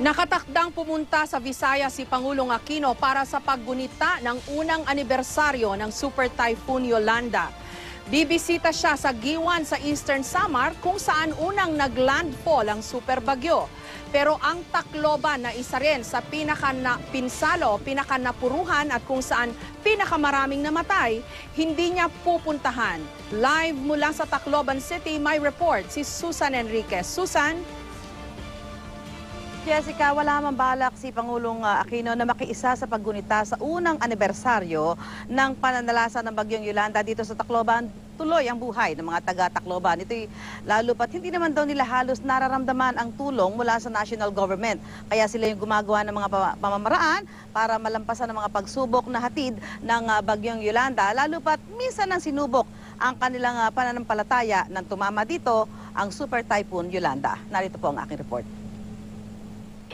Nakatakdang pumunta sa Visayas si Pangulong Aquino para sa paggunita ng unang anibersaryo ng Super Typhoon Yolanda. Bibisita siya sa Giwan sa Eastern Samar kung saan unang naglandfall ang super bagyo. Pero ang Tacloban na isa rin sa pinakanapuruhan at kung saan pinakamaraming namatay, hindi niya pupuntahan. Live mula sa Tacloban City, may report si Susan Enriquez. Susan? Jessica, wala man balak si Pangulong Aquino na makiisa sa paggunita sa unang anibersaryo ng pananalasan ng Bagyong Yolanda dito sa Tacloban. Tuloy ang buhay ng mga taga-Tacloban. Ito'y lalo pat hindi naman daw nila halos nararamdaman ang tulong mula sa national government. Kaya sila yung gumagawa ng mga pamamaraan para malampasan ang mga pagsubok na hatid ng Bagyong Yolanda. Lalo pat minsan nang sinubok ang kanilang pananampalataya nang tumama dito ang Super Typhoon Yolanda. Narito po ang aking report.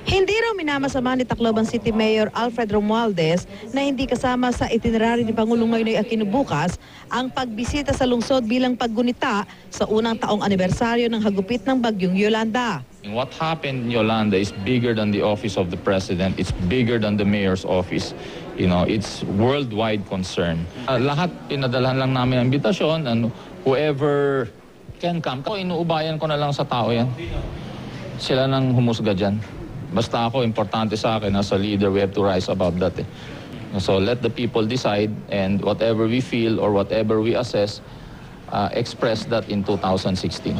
Hindi raw minamasama ni Tacloban City Mayor Alfred Romualdez na hindi kasama sa itinerary ni Pangulong Noynoy Aquino bukas ang pagbisita sa lungsod bilang paggunita sa unang taong anibersaryo ng hagupit ng Bagyong Yolanda. What happened in Yolanda is bigger than the office of the president. It's bigger than the mayor's office. You know, it's worldwide concern. Lahat pinadalhan lang namin ang imbitasyon and whoever can come. Inuubayan ko na lang sa tao yan. Sila nang humusga dyan. Basta ako, importante sa akin, as a leader, we have to rise above that. So let the people decide, and whatever we feel or whatever we assess, express that in 2016.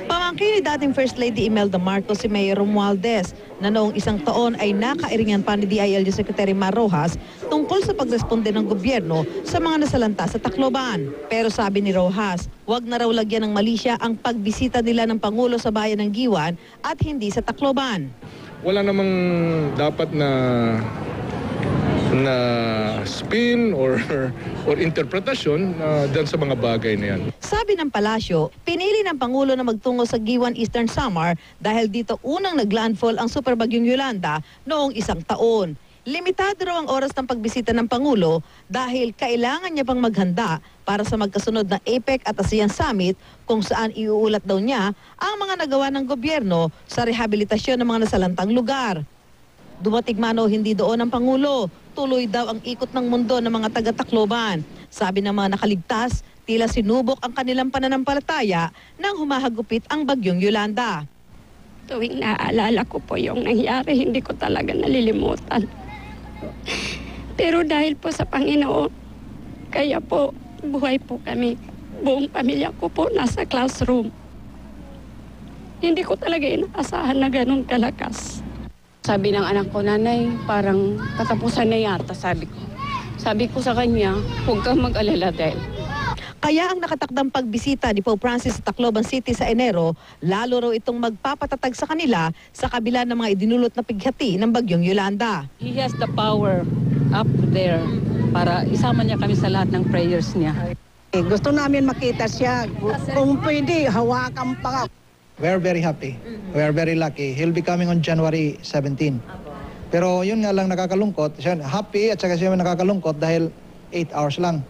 Pamangkin ni dating First Lady Imelda Marcos si Mayor Romualdez na noong isang taon ay nakairingan pa ni DILG Secretary Mar Rojas tungkol sa pagresponde ng gobyerno sa mga nasalanta sa Tacloban. Pero sabi ni Rojas, wag na raw lagyan ng malisya ang pagbisita nila ng Pangulo sa bayan ng Giwan at hindi sa Tacloban. Wala namang dapat na spin or interpretasyon dyan sa mga bagay na yan. Sabi ng palasyo, pinili ng Pangulo na magtungo sa Giwan Eastern Samar dahil dito unang naglandfall ang Super Bagyong Yolanda noong isang taon. Limitado raw ang oras ng pagbisita ng Pangulo dahil kailangan niya pang maghanda para sa magkasunod na APEC at ASEAN Summit kung saan iuulat daw niya ang mga nagawa ng gobyerno sa rehabilitasyon ng mga nasalantang lugar. Dumating man o hindi doon ang Pangulo, tuloy daw ang ikot ng mundo ng mga taga-Tacloban. Sabi ng mga nakaligtas, tila sinubok ang kanilang pananampalataya nang humahagupit ang Bagyong Yolanda. Tuwing naaalala ko po yung nangyari, hindi ko talaga nalilimutan. Pero dahil po sa Panginoon, kaya po buhay po kami. Buong pamilya ko po nasa classroom. Hindi ko talaga inaasahan na ganun kalakas. Sabi ng anak ko, nanay, parang katapusan na yata, sabi ko. Sabi ko sa kanya, huwag kang mag-alala dahil. Kaya ang nakatakdang pagbisita ni Pope Francis sa Tacloban City sa Enero, lalo raw itong magpapatatag sa kanila sa kabila ng mga idinulot na pighati ng Bagyong Yolanda. He has the power up there para isama niya kami sa lahat ng prayers niya. Gusto namin makita siya. Kung pwede, hawakan pa. We're very happy. We are very lucky. He'll be coming on January 17. Pero yun nga lang nakakalungkot. Siya happy at saka siya nakakalungkot dahil 8 hours lang.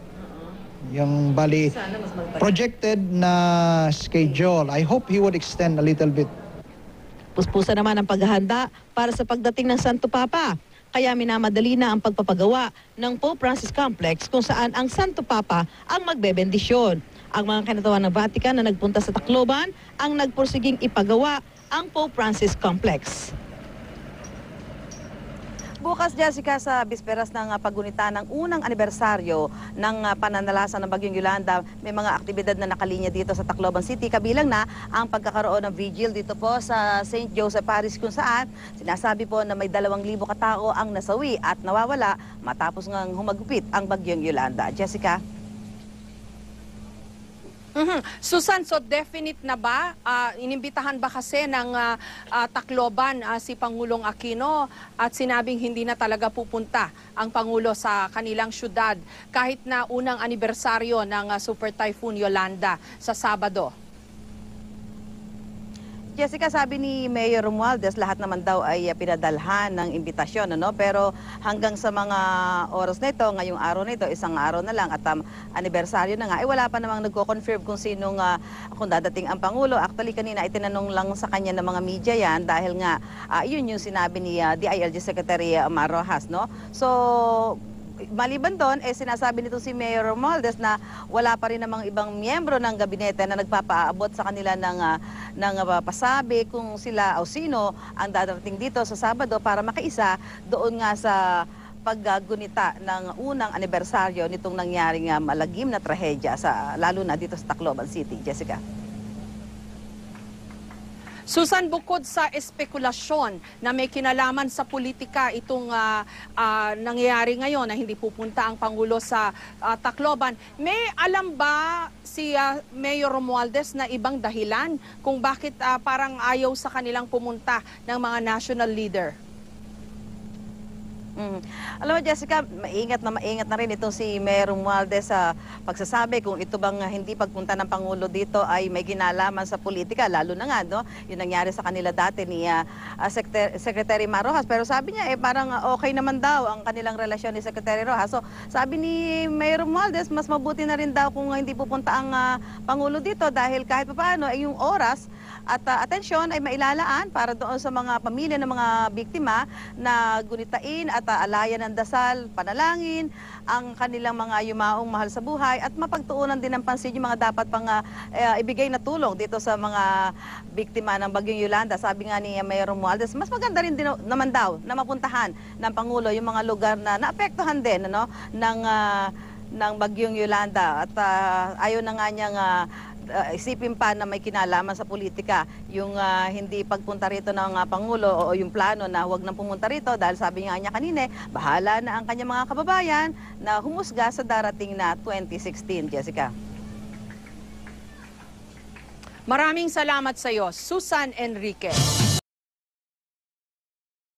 Yung bali projected na schedule. I hope he would extend a little bit. Puspusa naman ang paghahanda para sa pagdating ng Santo Papa. Kaya minamadali na ang pagpapagawa ng Pope Francis Complex kung saan ang Santo Papa ang magbebendisyon. Ang mga kinatawan ng Vatican na nagpunta sa Tacloban ang nagpursiging ipagawa ang Pope Francis Complex. Bukas, Jessica, sa bisperas ng paggunita ng unang anibersaryo ng pananalasan ng Bagyong Yolanda, may mga aktibidad na nakalinya dito sa Tacloban City. Kabilang na ang pagkakaroon ng vigil dito po sa St. Joseph Parish kung saan sinasabi po na may 2,000 katao ang nasawi at nawawala matapos ngang humagupit ang Bagyong Yolanda. Jessica? Susan, so definite na ba? Inimbitahan ba kasi ng Tacloban si Pangulong Aquino at sinabing hindi na talaga pupunta ang Pangulo sa kanilang syudad kahit na unang anibersaryo ng Super Typhoon Yolanda sa Sabado? Jessica, sabi ni Mayor Romualdez, lahat naman daw ay pinadalhan ng imbitasyon, ano? Pero hanggang sa mga oras na ito, ngayong araw na ito, isang araw na lang at anibersaryo na nga, ay wala pa namang nagko-confirm kung sinong, kung dadating ang Pangulo. Actually, kanina itinanong lang sa kanya ng mga media yan dahil nga, yun yung sinabi ni DILG Secretary Mar Rojas, no? So, maliban doon, sinasabi nito si Mayor Romualdez na wala pa rin namang ibang miyembro ng gabinete na nagpapaabot sa kanila ng pasabi kung sila o sino ang dadating dito sa Sabado para makiisa doon nga sa paggunita ng unang anibersaryo nitong nangyaring malagim na trahedya lalo na dito sa Tacloban City. Jessica. Susan, bukod sa espekulasyon na may kinalaman sa politika itong nangyayari ngayon na hindi pupunta ang Pangulo sa Tacloban, may alam ba si Mayor Romualdez na ibang dahilan kung bakit parang ayaw sa kanilang pumunta ng mga national leader? Alam mo, Jessica, maingat na rin itong si Mayor Romualdez sa pagsasabi kung ito bang hindi pagpunta ng Pangulo dito ay may kinalaman sa politika, lalo na nga, no? Yung nangyari sa kanila dati ni Secretary Mar Rojas. Pero sabi niya, parang okay naman daw ang kanilang relasyon ni Secretary Rojas. So, sabi ni Mayor Romualdez, mas mabuti na rin daw kung hindi pupunta ang Pangulo dito dahil kahit paano ay yung oras at atensyon ay mailalaan para doon sa mga pamilya ng mga biktima na gunitain at alayan ng dasal, panalangin, ang kanilang mga yumaong mahal sa buhay at mapagtuunan din ng pansin yung mga dapat pang ibigay na tulong dito sa mga biktima ng Bagyong Yolanda. Sabi nga ni Mayor Romualdez, mas maganda rin naman daw na mapuntahan ng Pangulo yung mga lugar na naapektuhan din ng Bagyong Yolanda at ayaw na nga niyang isipin pa na may kinalaman sa politika yung hindi pagpunta rito ng Pangulo o yung plano na huwag nang pumunta rito dahil sabi nga niya kanina, bahala na ang kanyang mga kababayan na humusga sa darating na 2016. Jessica. Maraming salamat sa iyo, Susan Enriquez.